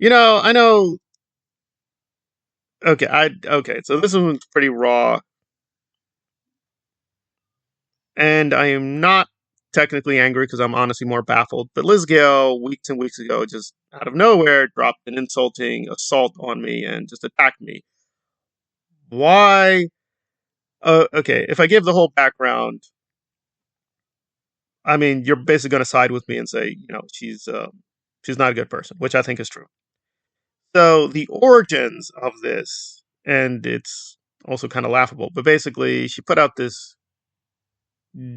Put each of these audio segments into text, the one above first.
I know. Okay. So this one's pretty raw, and I am not technically angry because I'm honestly more baffled. But Liz Gale, weeks and weeks ago, just out of nowhere, dropped an insulting assault on me and just attacked me. Why? Okay, if I give the whole background, I mean, you're basically going to side with me and say, she's not a good person, which I think is true. So the origins of this, and it's also kind of laughable, but basically, she put out this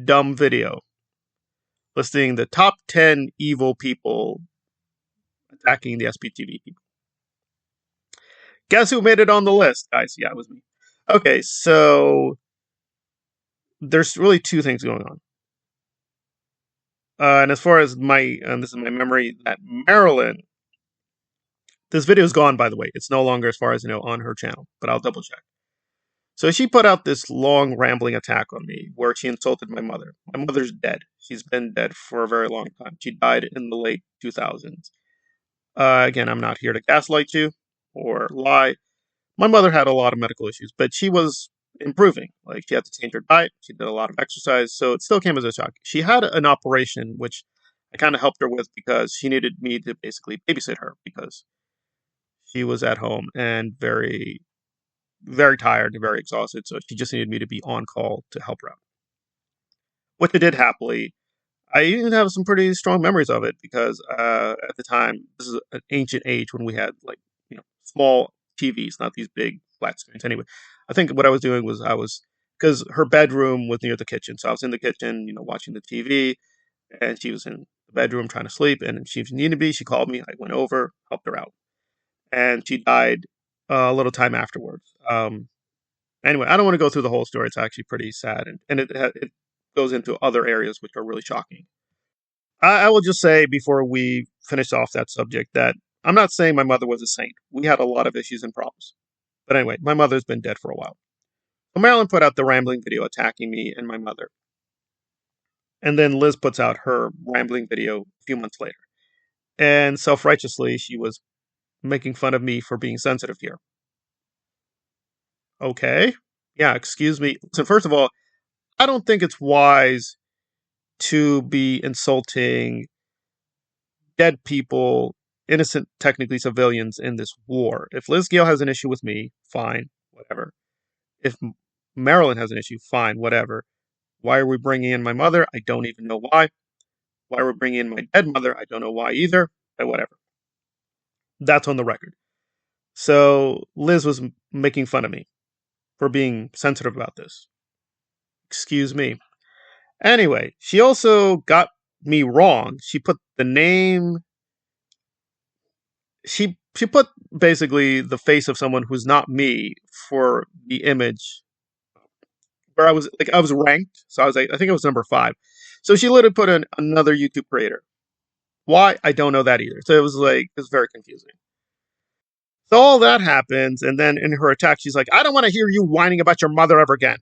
dumb video listing the top 10 evil people attacking the SPTV people. Guess who made it on the list, guys? Yeah, it was me. Okay, so there's really two things going on. And as far as this is my memory, that Marilyn, this video is gone, by the way. It's no longer, as far as I know, on her channel, but I'll double check. So she put out this long, rambling attack on me where she insulted my mother. My mother's dead. She's been dead for a very long time. She died in the late 2000s. Again, I'm not here to gaslight you or lie. My mother had a lot of medical issues, but she was improving. Like, she had to change her diet. She did a lot of exercise, so it still came as a shock. She had an operation, which I kind of helped her with because she needed me to basically babysit her because she was at home and very, very tired and very exhausted. So she just needed me to be on call to help her out, which I did happily. I even have some pretty strong memories of it because at the time, this is an ancient age when we had small TVs, not these big flat screens. Anyway, I think what I was doing was because her bedroom was near the kitchen, so I was in the kitchen, watching the TV, and she was in the bedroom trying to sleep, and if she needed me, she called me. I went over, helped her out, and she died a little time afterwards. Anyway, I don't want to go through the whole story. It's actually pretty sad, and it goes into other areas which are really shocking. I will just say before we finish off that subject that I'm not saying my mother was a saint. We had a lot of issues and problems. But anyway, my mother's been dead for a while. So Marilyn put out the rambling video attacking me and my mother. And then Liz puts out her rambling video a few months later. And self-righteously, she was making fun of me for being sensitive here. Okay. Yeah, excuse me. So first of all, I don't think it's wise to be insulting dead people, innocent, technically civilians in this war. If Liz Gale has an issue with me, fine, whatever. If Marilyn has an issue, fine, whatever. Why are we bringing in my mother? I don't even know why. Why are we bringing in my dead mother? I don't know why either, but whatever. That's on the record. So Liz was making fun of me for being sensitive about this. Excuse me. Anyway, she also got me wrong. She put the name. She put basically the face of someone who's not me for the image where I was ranked. So I was like, I think it was number 5. So she literally put in another YouTube creator. Why? I don't know that either. So it was very confusing. So all that happens, and then in her attack, she's like, I don't want to hear you whining about your mother ever again.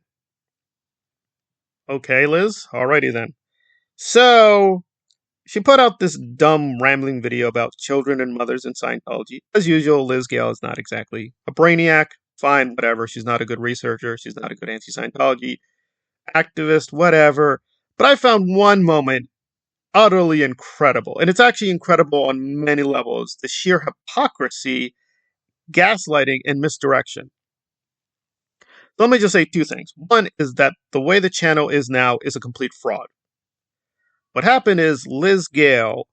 Okay, Liz. Alrighty then. So she put out this dumb rambling video about children and mothers in Scientology. As usual, Liz Gale is not exactly a brainiac. Fine, whatever. She's not a good researcher. She's not a good anti-Scientology activist, whatever. But I found one moment utterly incredible. And it's actually incredible on many levels. The sheer hypocrisy, gaslighting, and misdirection. So let me just say 2 things. One is that the way the channel is now is a complete fraud. What happened is Liz Gale,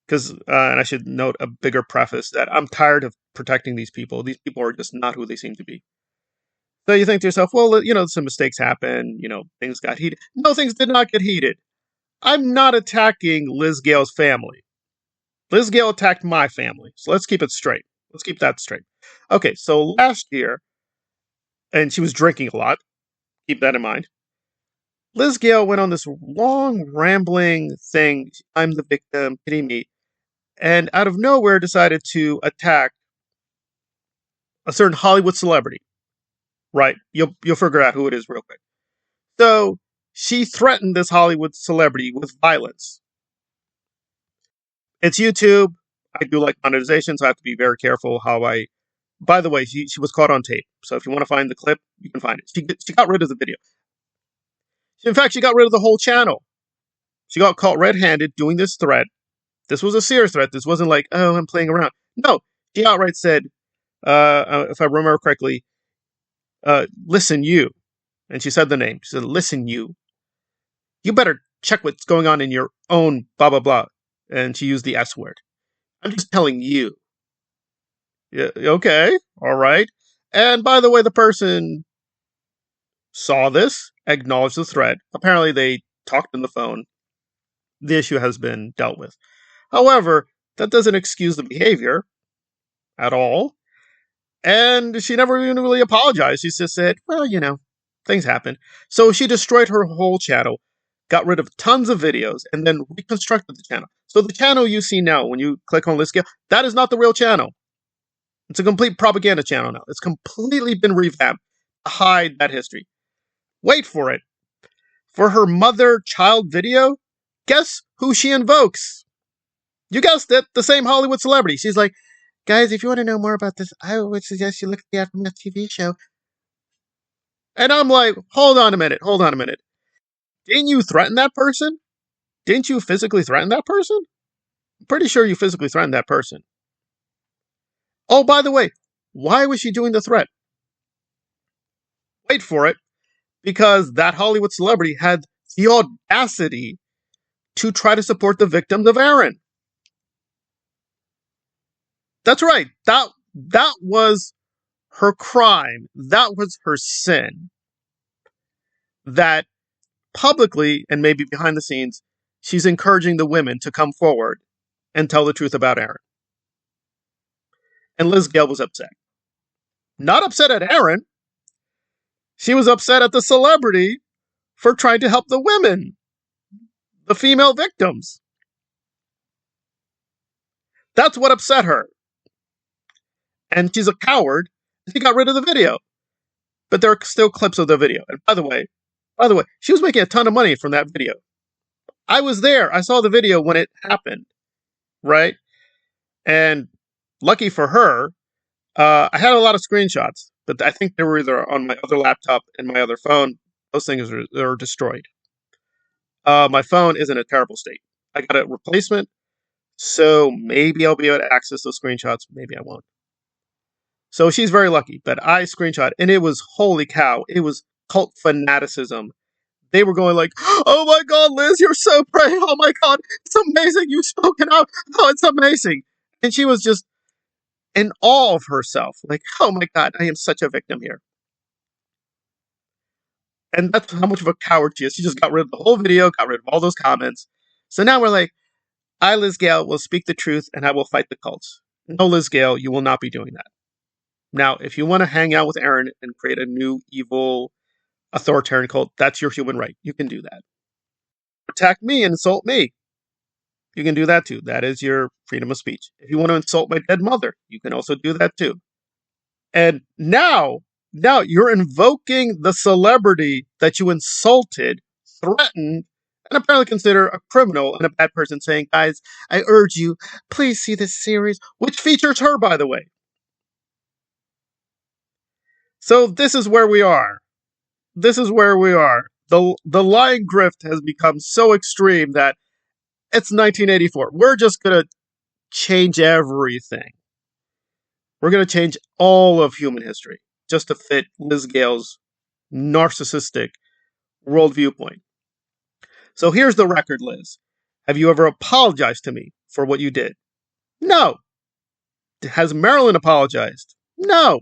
because, and I should note a bigger preface, that I'm tired of protecting these people. These people are just not who they seem to be. So you think to yourself, well, some mistakes happen, things got heated. No, things did not get heated. I'm not attacking Liz Gale's family. Liz Gale attacked my family. So let's keep it straight. Let's keep that straight. Okay, so last year, and she was drinking a lot. Keep that in mind. Liz Gale went on this long, rambling thing. I'm the victim, pity me. And out of nowhere decided to attack a certain Hollywood celebrity. Right? You'll figure out who it is real quick. So she threatened this Hollywood celebrity with violence. It's YouTube. I do like monetization, so I have to be very careful how I. By the way, she was caught on tape, so if you want to find the clip, you can find it. She got rid of the video. In fact, she got rid of the whole channel. She got caught red-handed doing this threat. This was a serious threat. This wasn't like, oh, I'm playing around. No, she outright said, if I remember correctly, listen, you. And she said the name. She said, listen, you. You better check what's going on in your own blah, blah, blah. And she used the S word. I'm just telling you. Yeah, okay, all right. And by the way, the person saw this, acknowledged the threat. Apparently, they talked on the phone. The issue has been dealt with. However, that doesn't excuse the behavior at all. And she never even really apologized. She just said, well, things happen. So she destroyed her whole channel, got rid of tons of videos, and then reconstructed the channel. So the channel you see now, when you click on Liz Gale, that is not the real channel. It's a complete propaganda channel now. It's completely been revamped to hide that history. Wait for it. For her mother-child video, guess who she invokes? You guessed it, the same Hollywood celebrity. She's like, guys, if you want to know more about this, I would suggest you look at the Aftermat TV show. And I'm like, hold on a minute. Didn't you threaten that person? Didn't you physically threaten that person? I'm pretty sure you physically threatened that person. Oh, by the way, why was she doing the threat? Wait for it. Because that Hollywood celebrity had the audacity to try to support the victims of Aaron. That's right. That was her crime. That was her sin. That publicly, and maybe behind the scenes, she's encouraging the women to come forward and tell the truth about Aaron. And Liz Gale was upset. Not upset at Aaron. She was upset at the celebrity for trying to help the women, the female victims. That's what upset her. And she's a coward. She got rid of the video. But there are still clips of the video. And by the way, she was making a ton of money from that video. I was there. I saw the video when it happened. Right? And lucky for her, I had a lot of screenshots, but I think they were either on my other laptop and my other phone. Those things are destroyed. My phone is in a terrible state. I got a replacement, so maybe I'll be able to access those screenshots. Maybe I won't. So she's very lucky, but I screenshot, and it was, holy cow, it was cult fanaticism. They were going like, oh my God, Liz, you're so brave. Oh my God, it's amazing. You've spoken out. Oh, it's amazing. And she was just in awe of herself. Like, oh my God, I am such a victim here. And that's how much of a coward she is. She just got rid of the whole video, got rid of all those comments. So now we're like, I, Liz Gale, will speak the truth and I will fight the cults. No, Liz Gale, you will not be doing that. Now, if you want to hang out with Aaron and create a new evil authoritarian cult, that's your human right. You can do that. Attack me and insult me. You can do that too. That is your freedom of speech. If you want to insult my dead mother, you can also do that too. And now you're invoking the celebrity that you insulted, threatened, and apparently consider a criminal and a bad person, saying, guys, I urge you, please see this series, which features her, by the way. So this is where we are. This is where we are. The lying grift has become so extreme that it's 1984. We're just going to change everything. We're going to change all of human history just to fit Liz Gale's narcissistic world viewpoint. So here's the record, Liz. Have you ever apologized to me for what you did? No. Has Marilyn apologized? No.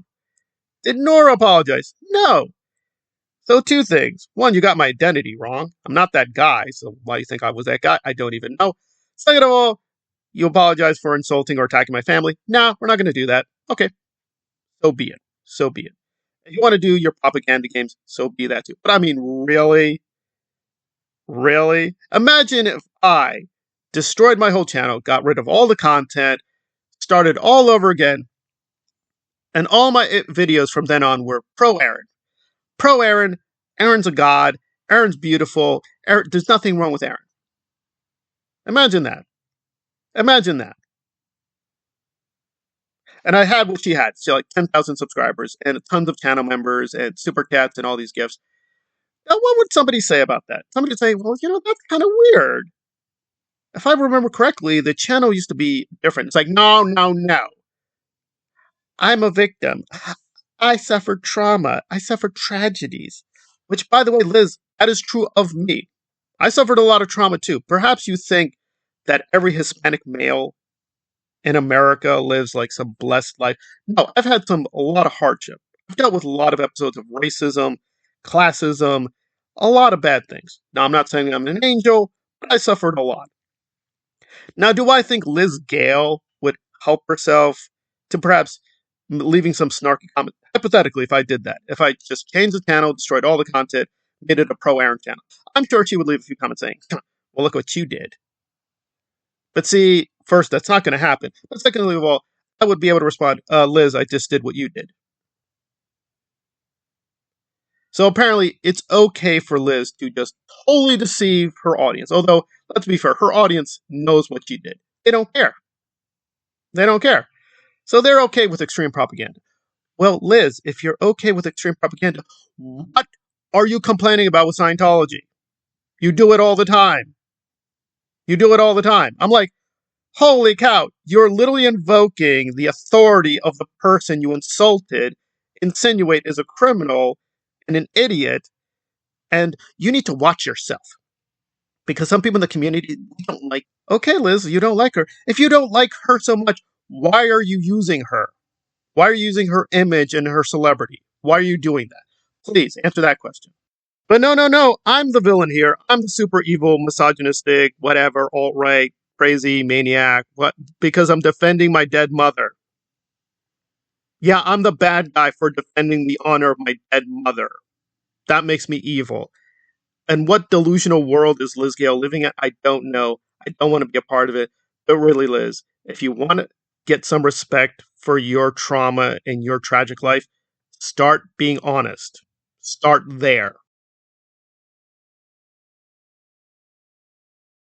Did Nora apologize? No. So two things. One, you got my identity wrong. I'm not that guy, so why do you think I was that guy? I don't even know. Second of all, you apologize for insulting or attacking my family. No, we're not going to do that. Okay. So be it. So be it. If you want to do your propaganda games, so be that too. But I mean, really? Really? Imagine if I destroyed my whole channel, got rid of all the content, started all over again, and all my videos from then on were pro-Aaron. Pro-Aaron. Aaron's a god. Aaron's beautiful. There's nothing wrong with Aaron. Imagine that. Imagine that. And I had what she had. She had like 10,000 subscribers and tons of channel members and super chats and all these gifts. Now, what would somebody say about that? Somebody would say, well, that's kind of weird. If I remember correctly, the channel used to be different. It's like, no, no, no. I'm a victim. I suffered trauma. I suffered tragedies. Which, by the way, Liz, that is true of me. I suffered a lot of trauma too. Perhaps you think that every Hispanic male in America lives like some blessed life. No, I've had a lot of hardship. I've dealt with a lot of episodes of racism, classism, a lot of bad things. Now, I'm not saying I'm an angel, but I suffered a lot. Now, do I think Liz Gale would help herself to perhaps leaving some snarky comment? Hypothetically, if I did that, if I just changed the channel, destroyed all the content, made it a pro-Aaron channel, I'm sure she would leave a few comments saying, well, look what you did. But see, first, that's not going to happen. But secondly of all, I would be able to respond, Liz, I just did what you did. So apparently, it's okay for Liz to just totally deceive her audience. Although, let's be fair, her audience knows what she did. They don't care. They don't care. So they're okay with extreme propaganda. Well, Liz, if you're okay with extreme propaganda, what are you complaining about with Scientology? You do it all the time. You do it all the time. I'm like, holy cow, you're literally invoking the authority of the person you insulted, insinuate is a criminal and an idiot, and you need to watch yourself. Because some people in the community don't like, okay, Liz, you don't like her. If you don't like her so much, why are you using her? Why are you using her image and her celebrity? Why are you doing that? Please answer that question. But no, I'm the villain here. I'm the super evil, misogynistic, whatever, alt-right, crazy maniac, what? Because I'm defending my dead mother. Yeah, I'm the bad guy for defending the honor of my dead mother. That makes me evil. And what delusional world is Liz Gale living in? I don't know. I don't want to be a part of it. But really, Liz, if you want to get some respect for your trauma and your tragic life, start being honest. Start there.